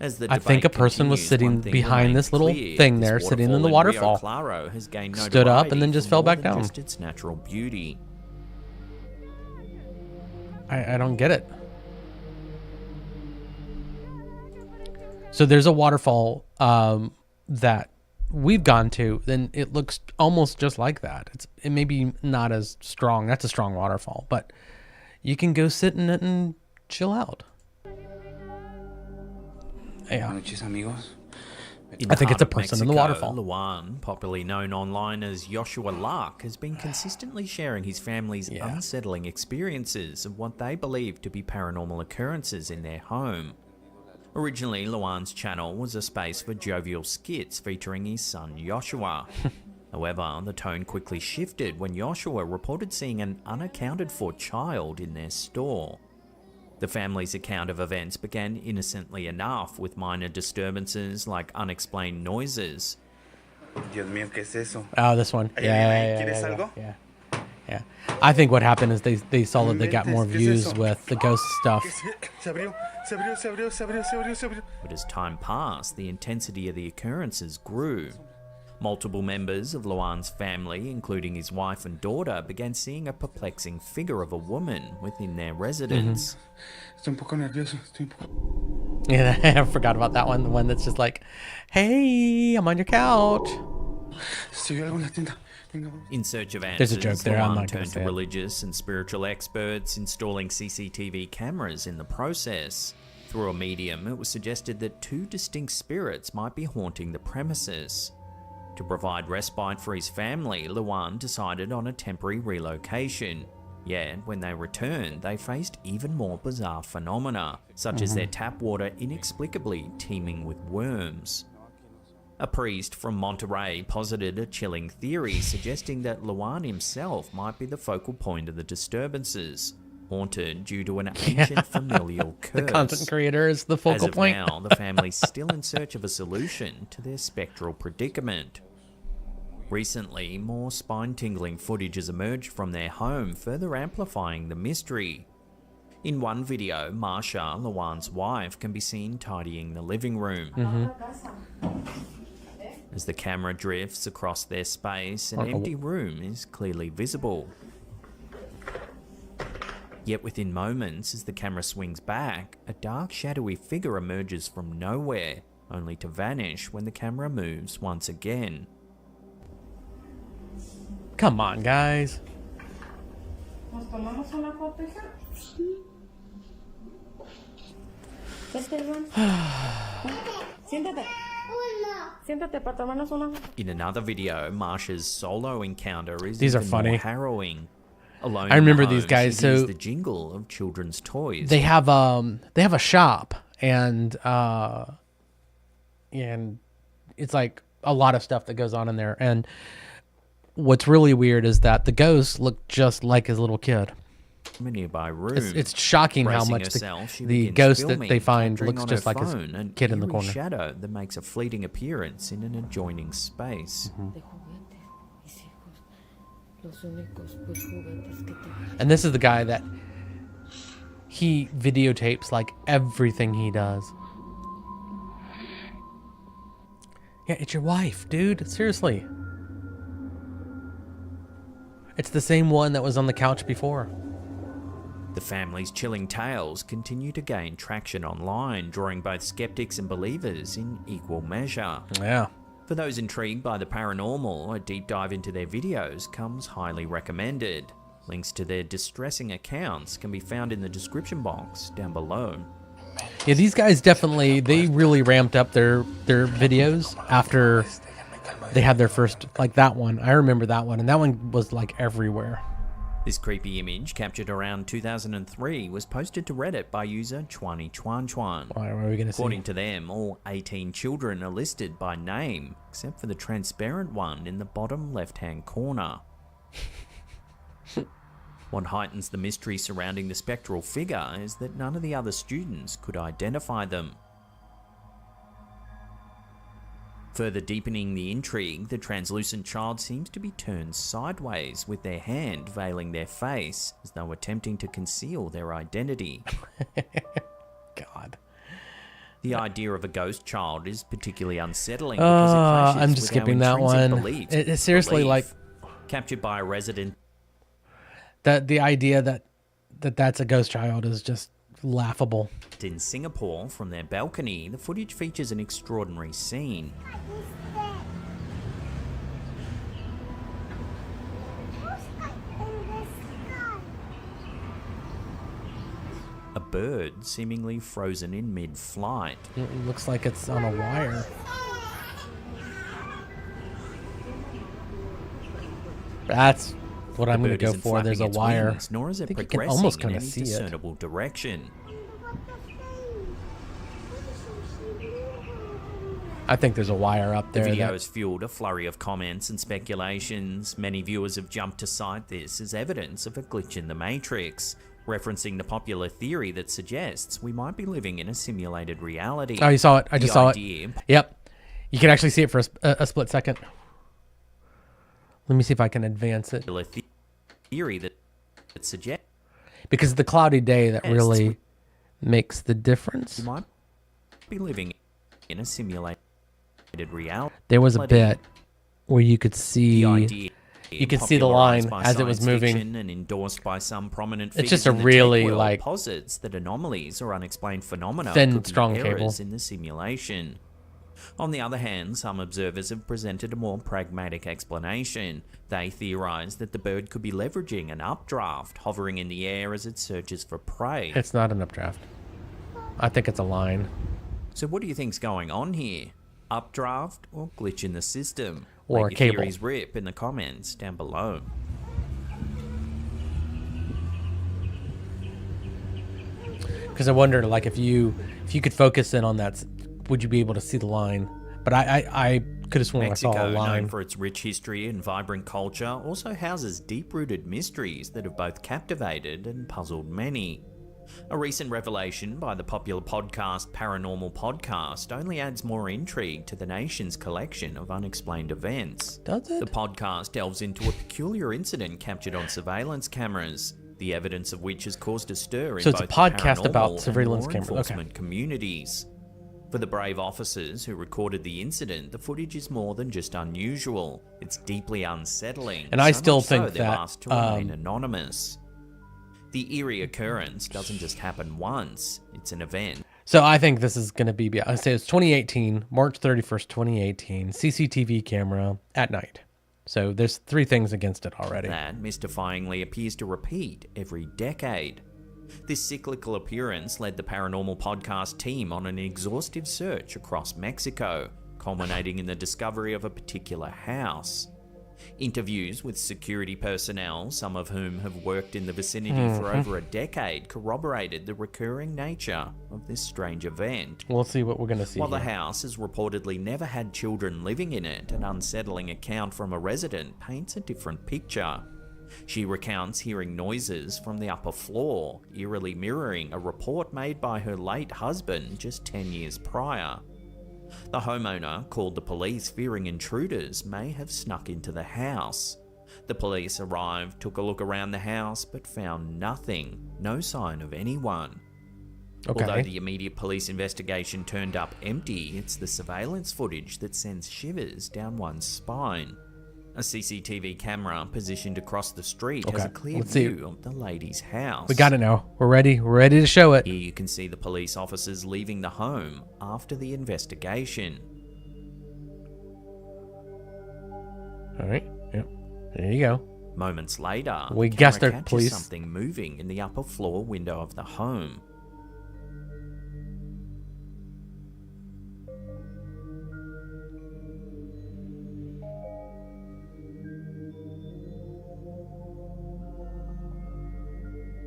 As the I think debate a person was continues, sitting one thing behind remains this little clear, thing this there, sitting in the Rio waterfall. Claro has gained Stood up and then notoriety just for fell more back than down. just its natural beauty. I don't get it. So there's a waterfall that we've gone to, then it looks almost just like that. It may be not as strong. That's a strong waterfall, but you can go sit in it and chill out. Yeah. I think it's a person in the waterfall. Luan, popularly known online as Joshua Lark, has been consistently sharing his family's unsettling experiences of what they believe to be paranormal occurrences in their home. Originally, Luan's channel was a space for jovial skits featuring his son Joshua. However, the tone quickly shifted when Joshua reported seeing an unaccounted-for child in their store. The family's account of events began innocently enough, with minor disturbances like unexplained noises. Oh, this one. Yeah. I think what happened is they saw that they got more views with the ghost stuff. But as time passed, the intensity of the occurrences grew. Multiple members of Luan's family, including his wife and daughter, began seeing a perplexing figure of a woman within their residence. Yeah, I forgot about that one. The one that's just like, hey, I'm on your couch. In search of There's a answers, joke there, I'm Luan not gonna turned say to it. religious and spiritual experts, installing CCTV cameras in the process. Through a medium, it was suggested that two distinct spirits might be haunting the premises. To provide respite for his family, Luan decided on a temporary relocation. Yet, when they returned, they faced even more bizarre phenomena, such as their tap water inexplicably teeming with worms. A priest from Monterrey posited a chilling theory suggesting that Luan himself might be the focal point of the disturbances, haunted due to an ancient familial curse. The content creator is the focal As of point. now, the family's still in search of a solution to their spectral predicament. Recently, more spine-tingling footage has emerged from their home, further amplifying the mystery. In one video, Marsha, Luan's wife, can be seen tidying the living room. As the camera drifts across their space, an empty room is clearly visible. Yet within moments, as the camera swings back, a dark shadowy figure emerges from nowhere, only to vanish when the camera moves once again. Come on, guys. In another video, Marsha's solo encounter is These are even funny. more harrowing. Alone I remember in the these home, guys. she hears So the jingle of children's toys. they have a shop, and it's like a lot of stuff that goes on in there. And what's really weird is that the ghosts look just like his little kid. A nearby room. It's shocking how Bracing much herself, she the begins ghost that filming, they find capturing looks on just her like his phone an kid in the eerie corner. shadow that makes a fleeting appearance in an adjoining space. And this is the guy that he videotapes like everything he does. Yeah, it's your wife, dude. Seriously. It's the same one that was on the couch before. The family's chilling tales continue to gain traction online, drawing both skeptics and believers in equal measure. Yeah. For those intrigued by the paranormal, a deep dive into their videos comes highly recommended. Links to their distressing accounts can be found in the description box down below. Yeah, these guys definitely, they really ramped up their videos after they had their first, like that one. I remember that one, and that one was like everywhere. This creepy image, captured around 2003, was posted to Reddit by user Chwani Chwan Chwan. What are we going to see? According to them, all 18 children are listed by name, except for the transparent one in the bottom left-hand corner. What heightens the mystery surrounding the spectral figure is that none of the other students could identify them. Further deepening the intrigue, the translucent child seems to be turned sideways, with their hand veiling their face, as though attempting to conceal their identity. God. The idea of a ghost child is particularly unsettling because it clashes I'm just with our skipping that intrinsic one. beliefs. It's seriously like Captured by a resident. that the idea that's a ghost child is just laughable. In Singapore, from their balcony, the footage features an extraordinary scene. A bird seemingly frozen in mid-flight. It looks like it's on a wire. That's what I'm going to go for. There's a wire. Nor is I it think you can progressing almost in kind any of see it. discernible direction. I think there's a wire up The there. video that- has fueled a flurry of comments and speculations. Many viewers have jumped to cite this as evidence of a glitch in the Matrix, referencing the popular theory that suggests we might be living in a simulated reality. Oh, you saw it. I just saw it. idea- Yep. You can actually see it for a split second. Let me see if I can advance it. Theory that suggests Because the cloudy day that really makes the difference. we might be living in a simulated reality. There was a bit where you could see you could see the line popularized by as it was science moving. fiction and endorsed by some prominent It's figures just a in the tech really, world, like, posits that anomalies or unexplained phenomena thin, could be strong errors cable. in the simulation. On the other hand, some observers have presented a more pragmatic explanation. They theorize that the bird could be leveraging an updraft, hovering in the air as it searches for prey. It's not an updraft. I think it's a line. So what do you think's going on here? Updraft or glitch in the system? Or Let a your cable. theories rip in the comments down below. Because I wondered, like, if you could focus in on that, would you be able to see the line? But I could have sworn Mexico, I saw a line. known for its rich history and vibrant culture, also houses deep-rooted mysteries that have both captivated and puzzled many. A recent revelation by the popular podcast Paranormal Podcast only adds more intrigue to the nation's collection of unexplained events. Does it? The podcast delves into a peculiar incident captured on surveillance cameras, the evidence of which has caused a stir in So it's a both podcast the about paranormal surveillance and law cameras. Okay. enforcement communities. For the brave officers who recorded the incident, the footage is more than just unusual. It's deeply unsettling. And I so still much so think they've that, asked to remain anonymous. The eerie occurrence doesn't just happen once, it's an event. So I think this is going to be, I say it's 2018, March 31st, 2018, CCTV camera at night. So there's 3 things against it already. That mystifyingly appears to repeat every decade. This cyclical appearance led the Paranormal Podcast team on an exhaustive search across Mexico, culminating in the discovery of a particular house. Interviews with security personnel, some of whom have worked in the vicinity for over a decade, corroborated the recurring nature of this strange event. We'll see what we're going to see While here. the house has reportedly never had children living in it, an unsettling account from a resident paints a different picture. She recounts hearing noises from the upper floor, eerily mirroring a report made by her late husband just 10 years prior. The homeowner called the police fearing intruders may have snuck into the house. The police arrived, took a look around the house, but found nothing, no sign of anyone. Okay. Although the immediate police investigation turned up empty, it's the surveillance footage that sends shivers down one's spine. A CCTV camera positioned across the street has a clear view of the lady's house. We got it now. We're ready. We're ready to show it. Here you can see the police officers leaving the home after the investigation. All right. Yep. There you go. Moments later, We the guessed camera it, catches police. something moving in the upper floor window of the home.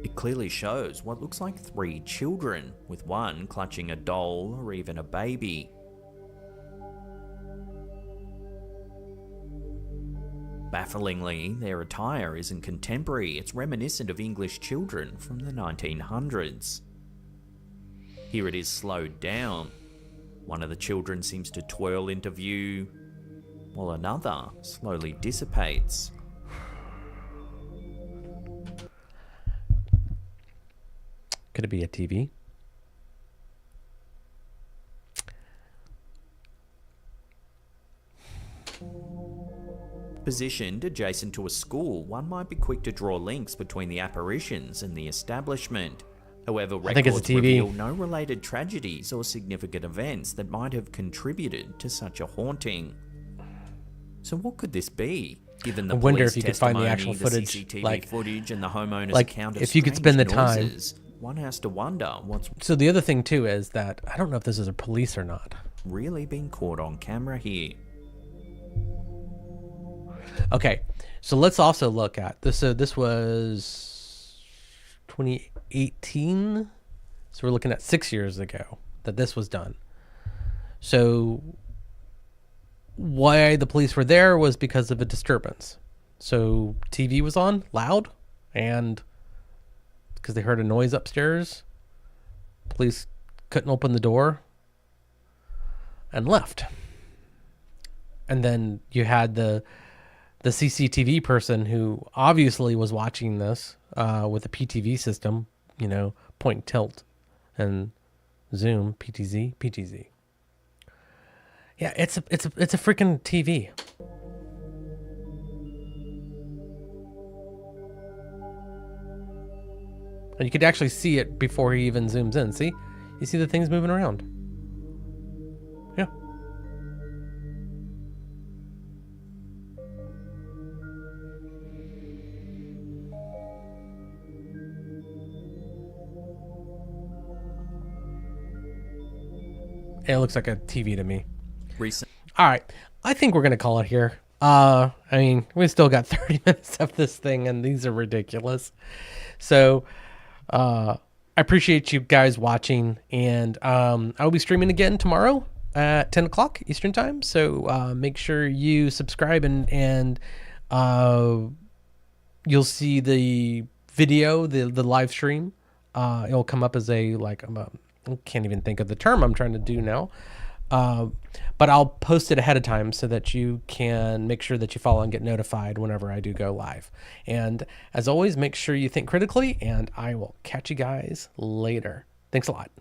It clearly shows what looks like 3 children, with one clutching a doll or even a baby. Bafflingly, their attire isn't contemporary, it's reminiscent of English children from the 1900s. Here it is slowed down. One of the children seems to twirl into view, while another slowly dissipates. Could it be a TV? Positioned adjacent to a school, one might be quick to draw links between the apparitions and the establishment. However, I think it's a records TV. reveal no related tragedies or significant events that might have contributed to such a haunting. So what could this be? Given the I wonder police if you could find the testimony, actual footage, CCTV like- footage and the homeowner's like, account of if you could strange spend the time- noises, one has to wonder what's So the other thing too is that I don't know if this is a police or not. really been caught on camera here. Okay, so let's also look at this. So this was 2018. So we're looking at 6 years ago that this was done. So why the police were there was because of a disturbance. So TV was on loud, and because they heard a noise upstairs, police couldn't open the door and left. And then you had the CCTV person who obviously was watching this with a PTV system, you know, point, tilt, and zoom, PTZ. Yeah, it's a freaking TV. And you could actually see it before he even zooms in. See? You see the things moving around. Yeah. It looks like a TV to me. Recent. All right. I think we're going to call it here. I mean, we still got 30 minutes of this thing, and these are ridiculous. So, I appreciate you guys watching, and I'll be streaming again tomorrow at 10 o'clock Eastern time. So, make sure you subscribe, and you'll see the video, the live stream. It'll come up as a, like, I can't even think of the term I'm trying to do now. But I'll post it ahead of time so that you can make sure that you follow and get notified whenever I do go live. And as always, make sure you think critically, and I will catch you guys later. Thanks a lot.